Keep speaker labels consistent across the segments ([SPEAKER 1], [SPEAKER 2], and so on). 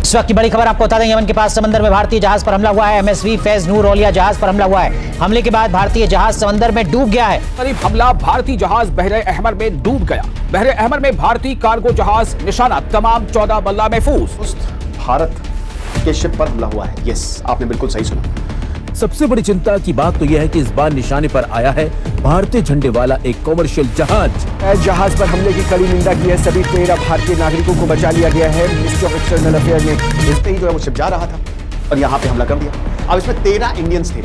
[SPEAKER 1] इस वक्त की बड़ी खबर आपको बता दें, यमन के पास समंदर में भारतीय जहाज पर हमला हुआ है। एमएसवी फैज नूर ओलिया जहाज पर हमला हुआ है। हमले के बाद भारतीय जहाज समंदर में डूब गया है।
[SPEAKER 2] करीब हमला भारतीय जहाज बहरे अहमर में डूब गया। बहरे अहमर में भारतीय कार्गो जहाज निशाना तमाम 14 बल्ला महफूज।
[SPEAKER 3] भारत के शिप पर हमला हुआ है। यस, आपने बिल्कुल सही सुना।
[SPEAKER 4] सबसे बड़ी चिंता की बात तो यह है कि इस बार निशाने पर आया है भारतीय झंडे वाला एक कॉमर्शियल जहाज।
[SPEAKER 5] जहाज पर हमले की कड़ी निंदा की है। सभी 13 भारतीय नागरिकों को बचा लिया गया है। मिनिस्ट्री ऑफ एक्सटर्नल अफेयर ने
[SPEAKER 3] इस पे ही जो है वो शिप जा रहा था और यहाँ पे हमला कर दिया। अब इसमें 13 इंडियंस थे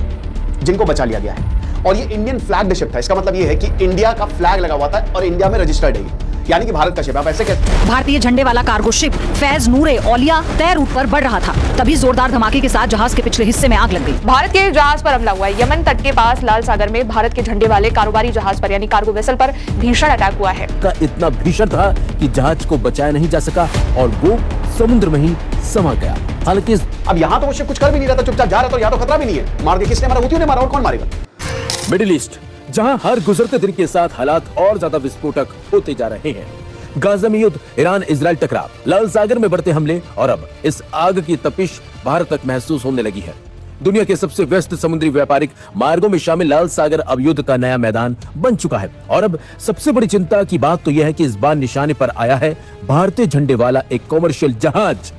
[SPEAKER 3] जिनको बचा लिया गया है और ये इंडियन फ्लैग्ड शिप था। इसका मतलब ये है कि इंडिया का फ्लैग लगा हुआ था और इंडिया में रजिस्टर्ड है, यानी कि भारत का शिप। आप ऐसे कहते
[SPEAKER 6] भारतीय झंडे वाला कार्गो शिप फैज नूरे ओलिया तय रूट पर बढ़ रहा था, तभी जोरदार धमाके के साथ जहाज के पिछले हिस्से में आग लग गई।
[SPEAKER 7] भारत के जहाज पर हमला हुआ है। यमन तट के पास लाल सागर में भारत के झंडे वाले कारोबारी जहाज पर यानी कार्गो वेसल पर भीषण अटैक हुआ है।
[SPEAKER 4] का इतना भीषण था कि जहाज को बचाया नहीं जा सका और वो समुद्र में ही समा गया। हालांकि
[SPEAKER 3] अब यहाँ तो वो शिप कुछ कर भी नहीं रहा था, चुपचाप जा रहा था। यहाँ तो खतरा भी नहीं है। मार दिया किसने मारा? हुतियों ने मारा, और कौन मारेगा?
[SPEAKER 4] मिडिल ईस्ट, जहां हर गुजरते दिन के साथ हालात और ज्यादा विस्फोटक होते जा रहे हैं। गाजा में युद्ध, ईरान इजराइल टकराव, लाल सागर में बढ़ते हमले और अब इस आग की तपिश भारत तक महसूस होने लगी है। दुनिया के सबसे व्यस्त समुद्री व्यापारिक मार्गों में शामिल लाल सागर अब युद्ध का नया मैदान बन चुका है और अब सबसे बड़ी चिंता की बात तो यह है कि इस बार निशाने पर आया है भारतीय झंडे वाला एक कॉमर्शियल जहाज।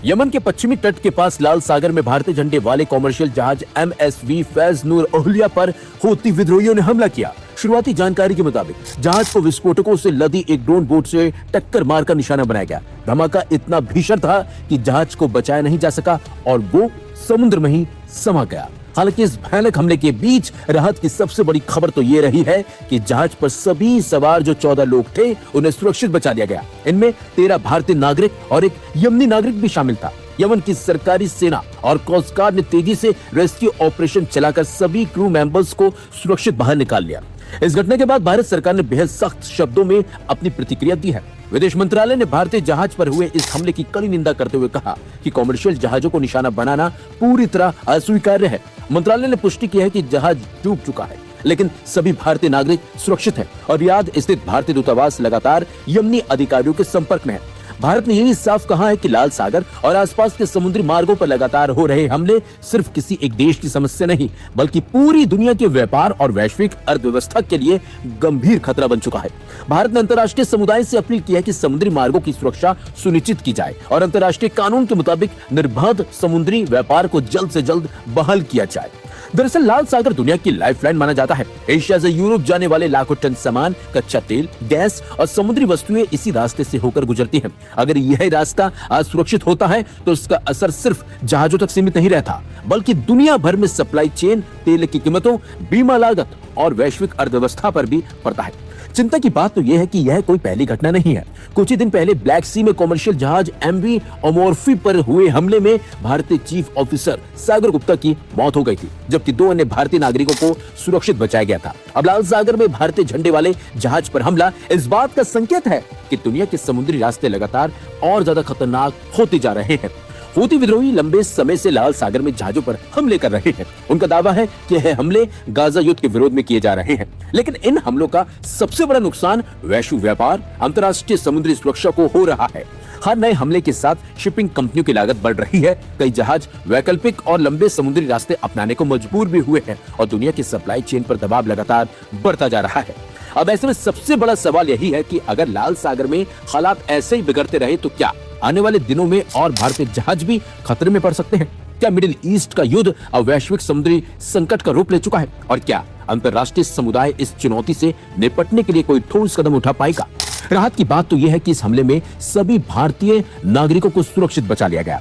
[SPEAKER 4] यमन के पश्चिमी तट के पास लाल सागर में भारतीय झंडे वाले कॉमर्शियल जहाज एमएसवी फैज नूर ओलिया पर हूती विद्रोहियों ने हमला किया। शुरुआती जानकारी के मुताबिक जहाज को विस्फोटकों से लदी एक ड्रोन बोट से टक्कर मारकर निशाना बनाया गया। धमाका इतना भीषण था कि जहाज को बचाया नहीं जा सका और वो समुद्र में ही समा गया। हालांकि इस भयानक हमले के बीच राहत की सबसे बड़ी खबर तो ये रही है कि जहाज पर सभी सवार जो 14 लोग थे उन्हें सुरक्षित बचा लिया गया। इनमें 13 भारतीय नागरिक और एक यमनी नागरिक भी शामिल था। यमन की सरकारी सेना और कोस्ट गार्ड ने तेजी से रेस्क्यू ऑपरेशन चलाकर सभी क्रू मेंबर्स को सुरक्षित बाहर निकाल लिया। इस घटना के बाद भारत सरकार ने बेहद सख्त शब्दों में अपनी प्रतिक्रिया दी है। विदेश मंत्रालय ने भारतीय जहाज पर हुए इस हमले की कड़ी निंदा करते हुए कहा कि कॉमर्शियल जहाजों को निशाना बनाना पूरी तरह अस्वीकार्य है। मंत्रालय ने पुष्टि की है कि जहाज डूब चुका है, लेकिन सभी भारतीय नागरिक सुरक्षित हैं और रियाद स्थित भारतीय दूतावास लगातार यमनी अधिकारियों के संपर्क में है। भारत ने यही साफ कहा है कि लाल सागर और आसपास के समुद्री मार्गों पर लगातार हो रहे हमले सिर्फ किसी एक देश की समस्या नहीं, बल्कि पूरी दुनिया के व्यापार और वैश्विक अर्थव्यवस्था के लिए गंभीर खतरा बन चुका है। भारत ने अंतर्राष्ट्रीय समुदाय से अपील की है कि समुद्री मार्गों की सुरक्षा सुनिश्चित की जाए और अंतर्राष्ट्रीय कानून के मुताबिक निर्बाध समुद्री व्यापार को जल्द से जल्द बहाल किया जाए। दरअसल लाल सागर दुनिया की लाइफलाइन माना जाता है। एशिया से यूरोप जाने वाले लाखों टन सामान, कच्चा तेल, गैस और समुद्री वस्तुएं इसी रास्ते से होकर गुजरती हैं। अगर यह रास्ता आज सुरक्षित होता है तो इसका असर सिर्फ जहाजों तक सीमित नहीं रहता, बल्कि दुनिया भर में सप्लाई चेन, तेल की कीमतों, बीमा लागत और वैश्विक अर्थव्यवस्था पर भी पड़ता है। चिंता की बात तो यह है कि यह कोई पहली घटना नहीं है। कुछ ही दिन पहले ब्लैक सी में कॉमर्शियल जहाज एमवी ओमोर्फी पर हुए हमले में भारतीय चीफ ऑफिसर सागर गुप्ता की मौत हो गई थी, जबकि 2 अन्य भारतीय नागरिकों को सुरक्षित बचाया गया था। अब लाल सागर में भारतीय झंडे वाले जहाज पर हमला इस बात का संकेत है कि दुनिया के समुद्री रास्ते लगातार और ज्यादा खतरनाक होते जा रहे हैं। हूती विद्रोही लंबे समय से लाल सागर में जहाजों पर हमले कर रहे हैं। उनका दावा है कि यह हमले गाजा युद्ध के विरोध में किए जा रहे हैं, लेकिन इन हमलों का सबसे बड़ा नुकसान वैश्विक व्यापार, अंतर्राष्ट्रीय समुद्री सुरक्षा को हो रहा है। हर नए हमले के साथ शिपिंग कंपनियों की लागत बढ़ रही है। कई जहाज वैकल्पिक और लंबे समुद्री रास्ते अपनाने को मजबूर भी हुए हैं और दुनिया की सप्लाई चेन पर दबाव लगातार बढ़ता जा रहा है। अब ऐसे में सबसे बड़ा सवाल यही है कि अगर लाल सागर में हालात ऐसे ही बिगड़ते रहे तो क्या आने वाले दिनों में और भारतीय जहाज भी खतरे में पड़ सकते हैं? क्या मिडिल ईस्ट का युद्ध अब वैश्विक समुद्री संकट का रूप ले चुका है और क्या अंतर्राष्ट्रीय समुदाय इस चुनौती से निपटने के लिए कोई ठोस कदम उठा पाएगा? राहत की बात तो यह है कि इस हमले में सभी भारतीय नागरिकों को सुरक्षित बचा लिया गया।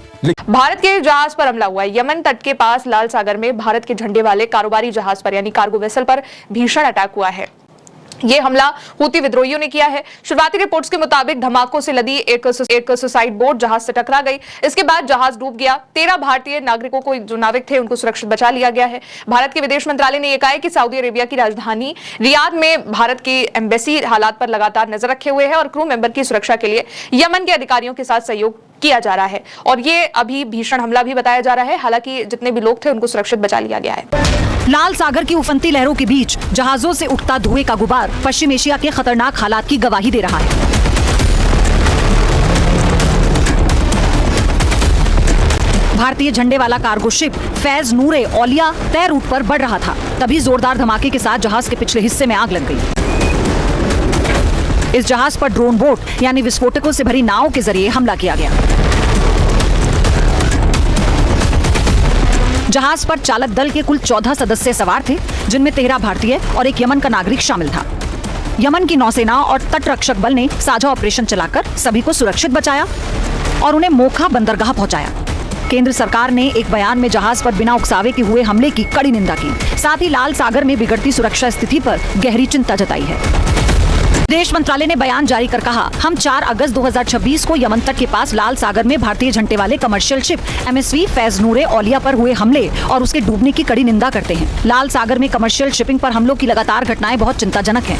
[SPEAKER 7] भारत के जहाज पर हमला हुआ है। यमन तट के पास लाल सागर में भारत के झंडे वाले कारोबारी जहाज पर यानी कार्गो वेसल पर भीषण अटैक हुआ है। ये हमला हूती विद्रोहियों ने किया है। शुरुआती रिपोर्ट्स के मुताबिक धमाकों से लदी एक सुसाइड बोट जहाज से टकरा गई। इसके बाद जहाज डूब गया। 13 भारतीय नागरिकों को, जो नाविक थे, उनको सुरक्षित बचा लिया गया है। भारत के विदेश मंत्रालय ने यह कहा है कि सऊदी अरेबिया की राजधानी रियाद में भारत की एम्बेसी हालात पर लगातार नजर रखे हुए है और क्रू मेंबर की सुरक्षा के लिए यमन के अधिकारियों के साथ सहयोग किया जा रहा है और ये अभी भीषण हमला भी बताया जा रहा है। हालांकि जितने भी लोग थे उनको सुरक्षित बचा लिया गया है।
[SPEAKER 6] लाल सागर की उफनती लहरों के बीच जहाजों से उठता धुएं का गुबार पश्चिम एशिया के खतरनाक हालात की गवाही दे रहा है। भारतीय झंडे वाला कार्गो शिप फैज नूर औलिया तय रूट पर बढ़ रहा था, तभी जोरदार धमाके के साथ जहाज के पिछले हिस्से में आग लग गई। इस जहाज पर ड्रोन बोट यानी विस्फोटकों से भरी नाव के जरिए हमला किया गया। जहाज पर चालक दल के कुल 14 सदस्य सवार थे, जिनमें 13 भारतीय और एक यमन का नागरिक शामिल था। यमन की नौसेना और तटरक्षक बल ने साझा ऑपरेशन चलाकर सभी को सुरक्षित बचाया और उन्हें मोखा बंदरगाह पहुंचाया। केंद्र सरकार ने एक बयान में जहाज पर बिना उकसावे के हुए हमले की कड़ी निंदा की। साथ ही लाल सागर में बिगड़ती सुरक्षा स्थिति पर गहरी चिंता जताई है। विदेश मंत्रालय ने बयान जारी कर कहा, हम 4 अगस्त 2026 को यमन तट के पास लाल सागर में भारतीय झंडे वाले कमर्शियल शिप MSV फैज नूर औलिया पर हुए हमले और उसके डूबने की कड़ी निंदा करते हैं। लाल सागर में कमर्शियल शिपिंग पर हमलों की लगातार घटनाएं बहुत चिंताजनक हैं।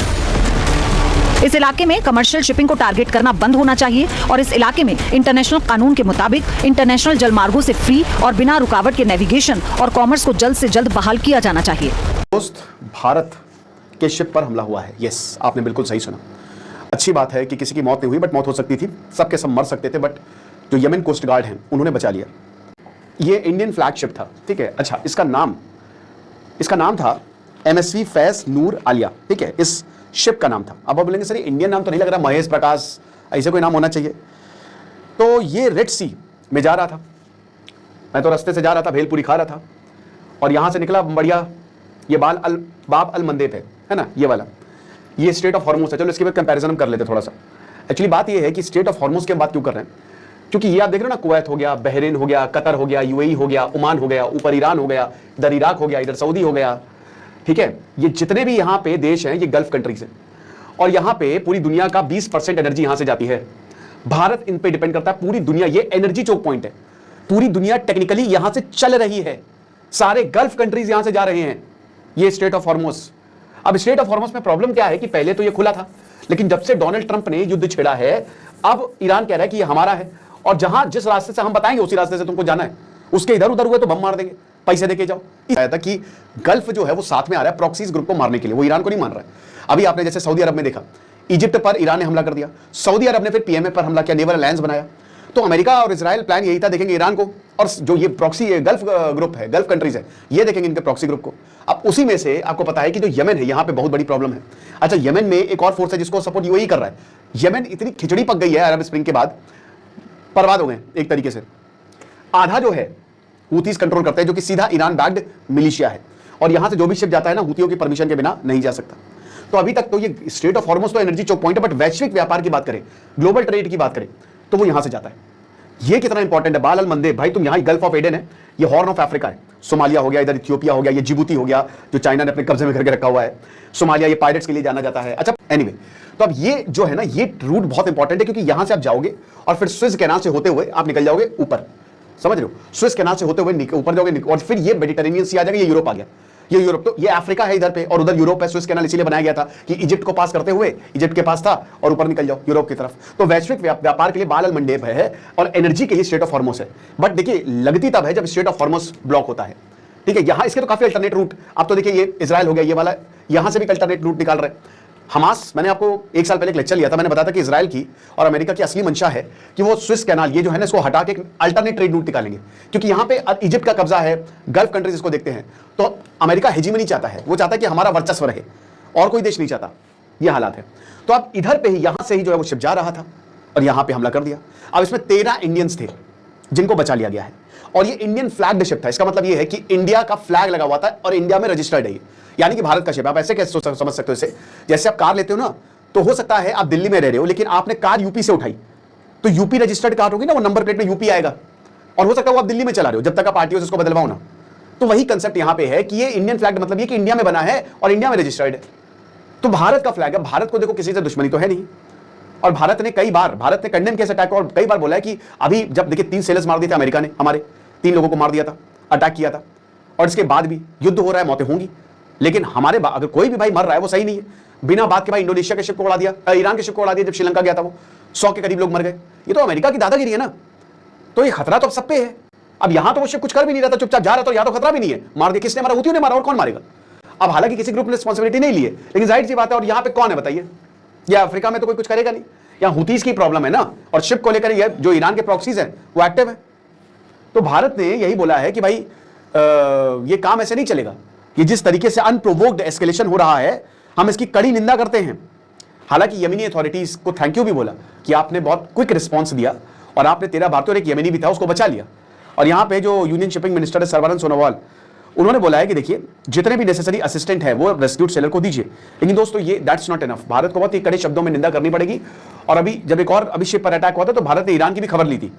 [SPEAKER 6] इस इलाके में कमर्शियल शिपिंग को टारगेट करना बंद होना चाहिए और इस इलाके में इंटरनेशनल कानून के मुताबिक इंटरनेशनल जलमार्गों से फ्री और बिना रुकावट के नेविगेशन और कॉमर्स को जल्द से जल्द बहाल किया जाना चाहिए।
[SPEAKER 3] दोस्त, भारत के शिप पर हमला हुआ है। यस, आपने बिल्कुल सही सुना। अच्छी बात है कि किसी की मौत नहीं हुई, बट मौत हो सकती थी, सबके सब मर सकते थे, बट जो यमन कोस्ट गार्ड हैं उन्होंने बचा लिया। ये इंडियन फ्लैग शिप था, ठीक है। अच्छा, इसका नाम था MSV फैज नूर आलिया, ठीक है, इस शिप का नाम था। अब आप बोलेंगे सर इंडियन नाम तो नहीं लग रहा, महेश प्रकाश ऐसे कोई नाम होना चाहिए। तो ये रेड सी में जा रहा था, मैं तो रास्ते से जा रहा था, भेलपुरी खा रहा था, और यहां से निकला बढ़िया ये बाब अल मंदेब है ना, ये वाला, ये स्टेट ऑफ हॉर्मोस है। चलो इसके बाद कंपैरिजन हम कर लेते हैं थोड़ा सा। एक्चुअली बात ये है कि स्टेट ऑफ हॉर्मोस की बात क्यों कर रहे हैं, क्योंकि ये आप देख रहे हो ना, कुवैत हो गया, बहरीन हो गया, कतर हो गया, UAE हो गया, ओमान हो गया, ऊपर ईरान हो गया, इधर इराक हो गया, इधर सऊदी हो गया, ठीक है। ये जितने भी यहाँ पे देश हैं ये गल्फ कंट्रीज हैं, और यहाँ पे पूरी दुनिया का 20% एनर्जी यहाँ से जाती है। भारत इन पे डिपेंड करता है, पूरी दुनिया, ये एनर्जी चोक पॉइंट है, पूरी दुनिया टेक्निकली यहाँ से चल रही है, सारे गल्फ कंट्रीज यहाँ से जा रहे हैं, ये स्टेट ऑफ हॉर्मोस। अब स्टेट ऑफ हॉर्मोस में प्रॉब्लम क्या है कि पहले तो ये खुला था, लेकिन जब से डोनाल्ड ट्रंप ने युद्ध छेड़ा है, अब ईरान कह रहा है कि ये हमारा है, और जहां जिस रास्ते से हम बताएंगे उसी रास्ते से तुमको जाना है, उसके इधर उधर हुए तो बम मार देंगे, पैसे देके जाओ। था कि गल्फ जो है वो साथ में आ रहा है प्रॉक्सीज ग्रुप को मारने के लिए, वो ईरान को नहीं मान रहा है। अभी आपने जैसे सऊदी अरब में देखा, इजिप्ट पर ईरान ने हमला कर दिया, सऊदी अरब ने फिर PMA पर हमला किया, नेवल अलायंस बनाया। तो अमेरिका और इजराइल प्लान यही था, देखेंगे ईरान को, और जो ये प्रॉक्सी गल्फ ग्रुप है, गल्फ कंट्रीज है, ये देखेंगे इनके प्रॉक्सी ग्रुप को। अब उसी में से आपको पता है कि जो यमन है, यहां पे बहुत बड़ी प्रॉब्लम है। अच्छा, यमन में एक और फोर्स है जिसको सपोर्ट UAE कर रहा है। यमन इतनी खिचड़ी पक गई है अरब स्प्रिंग के बाद, बर्बाद हो गए एक तरीके से। आधा जो है हूतीस कंट्रोल करते हैं, जो कि सीधा ईरान बैक्ड मिलिशिया है, और यहां से जो भी शिप जाता है ना, हूतियों की परमिशन के बिना नहीं जा सकता। तो अभी तक तो ये स्टेट ऑफ हॉर्मोस तो एनर्जी चोक पॉइंट है, बट वैश्विक व्यापार की बात करें, ग्लोबल ट्रेड की बात करें, तो वो यहां से जाता है। ये कितना इंपॉर्टेंट है, बाल अल मंदेब, भाई तुम यहाँ गल्फ ऑफ एडन है, ये हॉर्न ऑफ अफ्रीका है, सोमालिया हो गया, इधर इथियोपिया हो गया, ये जिबूती हो गया जो चाइना ने अपने कब्जे में करके रखा हुआ है, सोमालिया ये पायरेट्स के लिए जाना जाता है। अच्छा, एनीवे, तो अब ये जो है ना, ये रूट बहुत इंपॉर्टेंट है, क्योंकि यहां से आप जाओगे और फिर स्विस कैनाल से होते हुए आप निकल जाओगे ऊपर, समझ रहे हो, स्विस कैनाल से होते हुए ऊपर जाओगे, और फिर ये मेडिटेरेनियन सी आ जाएगा, ये यूरोप आ गया, ये यूरोप, तो ये अफ्रीका है इधर पे, और उधर यूरोप है। स्विस कैनाल इसीलिए बनाया गया था कि इजिप्ट को पास करते हुए, इजिप्ट के पास था, और ऊपर निकल जाओ यूरोप की तरफ। तो वैश्विक व्यापार के लिए बाल अल मंदेब है, और एनर्जी के लिए स्टेट ऑफ हॉर्मोस है। बट देखिए, लगती तब है जब स्टेट ऑफ हॉर्मोस ब्लॉक होता है, ठीक है। यहां इसके तो काफी अल्टरनेट रूट, अब तो देखिए ये इजराइल हो गया, ये वाला, यहां से भी अल्टरनेट रूट निकाल रहे हैं। हमास, मैंने आपको 1 साल पहले एक लेक्चर लिया था, मैंने बताया था कि इजराइल की और अमेरिका की असली मंशा है कि वो स्विस कैनाल, ये जो है ना, इसको हटा के एक अल्टरनेट ट्रेड रूट निकालेंगे, क्योंकि यहां पे इजिप्ट का कब्जा है, गल्फ कंट्रीज इसको देखते हैं। तो अमेरिका हेजीमनी चाहता है, वो चाहता है कि हमारा वर्चस्व रहे, और कोई देश नहीं चाहता, ये हालात है। तो अब इधर पे ही, यहां से ही जो है वो शिप जा रहा था, और यहां पे हमला कर दिया। अब इसमें 13 इंडियंस थे जिनको बचा लिया गया है, और ये इंडियन फ्लैग्ड शिप था। इसका मतलब ये है कि इंडिया का फ्लैग लगा हुआ था, और इंडिया में रजिस्टर्ड है, यानी कि भारत का शिप। आप ऐसे कैसे समझ सकते हो इसे, जैसे आप कार लेते हो ना, तो हो सकता है आप दिल्ली में रह रहे हो, लेकिन आपने कार यूपी से उठाई, तो यूपी रजिस्टर्ड कार होगी ना, वो नंबर प्लेट में यूपी आएगा, और हो सकता है वो आप दिल्ली में चला रहे हो, जब तक आप आरटीओ से इसको बदलवाओ ना। तो वही कंसेप्ट यहां पे है कि ये इंडियन फ्लैग, मतलब ये कि इंडिया में बना है और इंडिया में रजिस्टर्ड है, तो भारत का फ्लैग है। भारत को देखो किसी से दुश्मनी तो है नहीं, और भारत ने कई बार, भारत ने कंडेम किया अटैक, और कई बार बोला है कि अभी जब देखिए 3 सेलर्स मार दिए थे अमेरिका ने, हमारे 3 लोगों को मार दिया था, अटैक किया था, और इसके बाद भी युद्ध हो रहा है, मौतें होंगी, लेकिन हमारे अगर कोई भी भाई मर रहा है वो सही नहीं है। बिना बात के भाई इंडोनेशिया के शिप को उड़ा दिया, ईरान के शिप को उड़ा दिया, जब श्रीलंका गया था वो 100 के करीब लोग मर गए। ये तो अमेरिका की दादागिरी है ना, तो ये खतरा तो अब सब पे है। अब यहां तो वो शिप कुछ कर भी नहीं रहा था, चुपचाप जा रहा था, यहां तो खतरा भी नहीं है, मार दिया, किसने मारा, हुतियों ने मारा, और कौन मारेगा। अब हालांकि किसी ग्रुप ने रिस्पॉन्सिबिलिटी नहीं ली है, लेकिन जाहिर सी बात है, और यहां पे कौन है बताइए, या अफ्रीका में तो कोई कुछ करेगा नहीं, यहाँ हुतीस की प्रॉब्लम है ना, और शिप को लेकर जो ईरान के प्रॉक्सीज हैं वो एक्टिव है। तो भारत ने यही बोला है कि भाई ये काम ऐसे नहीं चलेगा, कि जिस तरीके से अनप्रोवोक्ड एस्केलेशन हो रहा है हम इसकी कड़ी निंदा करते हैं। हालांकि यमनी अथॉरिटीज को थैंक यू भी बोला कि आपने बहुत क्विक रिस्पॉन्स दिया और आपने 13 भारतीय और एक यमनी भी था उसको बचा लिया। और यहां पे जो यूनियन शिपिंग मिनिस्टर है सर्बानंद सोनोवाल, उन्होंने बोला है कि देखिए जितने भी नेसेसरी असिस्टेंट है वो रेस्क्यूड सेलर को दीजिए। लेकिन दोस्तों ये दैट्स नॉट इनफ, भारत को बहुत ही कड़े शब्दों में निंदा करनी पड़ेगी। और अभी जब एक और अभी शिप पर अटैक हुआ था तो भारत ने ईरान की भी खबर ली थी।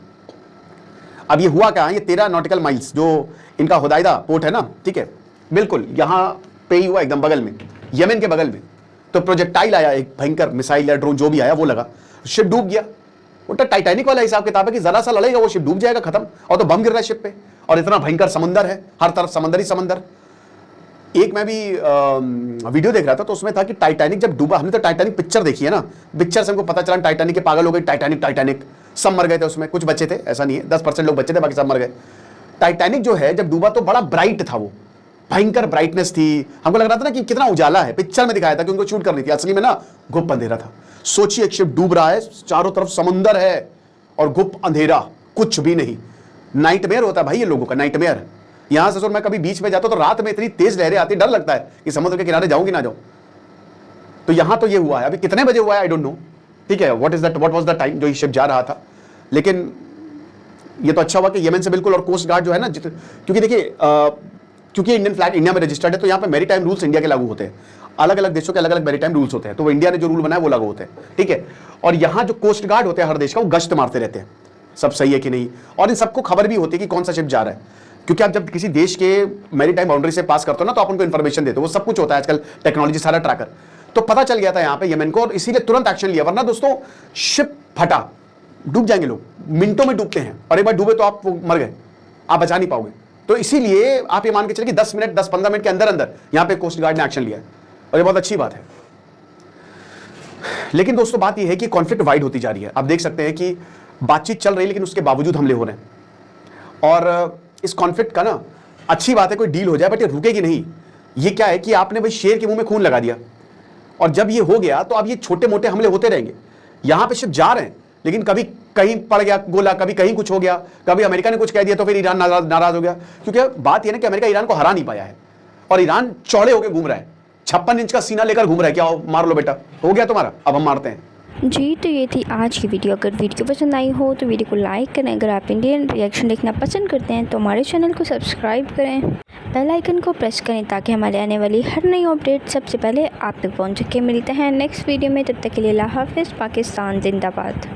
[SPEAKER 3] अब ये हुआ क्या, ये 13 नॉटिकल माइल्स जो इनका हुदाइदा पोर्ट है ना, ठीक है, बिल्कुल यहां पे ही हुआ, एकदम बगल में, यमन के बगल में। तो प्रोजेक्टाइल आया, एक भयंकर मिसाइल या ड्रोन जो भी आया वो लगा, शिप डूब गया। वो तो टाइटैनिक वाला हिसाब किताब है कि जरा सा लड़ेगा वो शिप डूब जाएगा, खत्म। और तो बम गिर रहा है शिप पे, और इतना भयंकर समंदर है, हर तरफ समंदर ही समंदर। एक मैं भी वीडियो देख रहा था तो उसमें था कि टाइटैनिक जब डूबा, हमने तो टाइटैनिक पिक्चर देखी है ना, पिक्चर से हमको पता चला टाइटैनिक के पागल हो गए, टाइटैनिक टाइटैनिक सब मर गए थे उसमें, कुछ बच्चे थे, ऐसा नहीं है, 10% लोग बच्चे थे, बाकी सब मर गए। टाइटैनिक जो है जब डूबा तो बड़ा ब्राइट था, वो भयंकर ब्राइटनेस थी, हमको लग रहा था ना कि कितना उजाला है, पिक्चर में दिखाया था कि उनको शूट करनी थी, असली में ना गुप्त अंधेरा था। सोचिए एक शिप डूब रहा है, चारों तरफ समंदर है और गुप्त अंधेरा, कुछ भी नहीं। नाइटमेयर होता है भाई ये लोगों का, नाइटमेयर। यहां से मैं कभी बीच में जाता हूं तो रात में इतनी तेज लहरें आती, डर लगता है कि समुद्र के किनारे जाऊं कि ना जाऊं। तो यहां तो ये हुआ है, अभी कितने बजे हुआ है आई डोंट नो, ठीक है, व्हाट वाज द टाइम जो ये शिप जा रहा था। लेकिन ये तो अच्छा हुआ कि यमन से बिल्कुल, और कोस्ट गार्ड जो है ना, क्योंकि देखिए क्योंकि इंडियन फ्लैग इंडिया में रजिस्टर्ड है तो यहाँ पे मैरीटाइम रूल्स इंडिया के लागू होते हैं, अलग अलग देशों के अलग अलग मैरीटाइम रूल्स होते हैं, तो वो इंडिया ने जो रूल बनाया वो लागू होते हैं, ठीक है। और यहाँ जो कोस्ट गार्ड होते हैं हर देश का, वो गश्त मारते रहते हैं सब सही है कि नहीं, और इन सबको खबर भी होती है कि कौन सा शिप जा रहा है, क्योंकि आप जब किसी देश के मैरीटाइम बाउंड्री से पास करते हो ना तो आप उनको इन्फॉर्मेशन देते हो, वो सब कुछ होता है आजकल टेक्नोलॉजी सारा ट्रैकर। तो पता चल गया था यहाँ पे यमन को, और इसीलिए तुरंत एक्शन लिया, वरना दोस्तों शिप फटा, डूब जाएंगे लोग, मिनटों में डूबते हैं, और एक बार डूबे तो आप मर गए, आप बचा नहीं पाओगे। तो इसीलिए आप ये मान के चलिए कि 10-15 मिनट के अंदर अंदर यहाँ पे कोस्ट गार्ड ने एक्शन लिया है, और ये बहुत अच्छी बात है। लेकिन दोस्तों बात ये है कि कॉन्फ्लिक्ट वाइड होती जा रही है, आप देख सकते हैं कि बातचीत चल रही है लेकिन उसके बावजूद हमले हो रहे हैं। और इस कॉन्फ्लिक्ट का ना अच्छी बात है कोई डील हो जाए, बट ये रुकेगी नहीं। ये क्या है कि आपने भाई शेर के मुंह में खून लगा दिया, और जब ये हो गया तो अब ये छोटे मोटे हमले होते रहेंगे। यहां पे शिप जा रहे हैं लेकिन कभी कहीं पड़ गया गोला, कभी कहीं कुछ हो गया, कभी अमेरिका ने कुछ कह दिया तो फिर ईरान नाराज हो गया, क्योंकि बात यह ना कि अमेरिका ईरान को हरा नहीं पाया है, और ईरान चौड़े होकर घूम रहा है, 56 इंच का सीना लेकर घूम रहा है, क्या मार लो बेटा, हो गया तुम्हारा, अब हम मारते हैं।
[SPEAKER 8] जी तो ये थी आज की वीडियो। अगर वीडियो पसंद आई हो तो वीडियो को लाइक करें। अगर आप इंडियन रिएक्शन देखना पसंद करते हैं तो हमारे चैनल को सब्सक्राइब करें, बेल आइकन को प्रेस करें ताकि हमारे आने वाली हर नई अपडेट सबसे पहले आप तक पहुंच सके। मिलते हैं नेक्स्ट वीडियो में, तब तक के लिए अल्लाह हाफ़िज़। पाकिस्तान जिंदाबाद।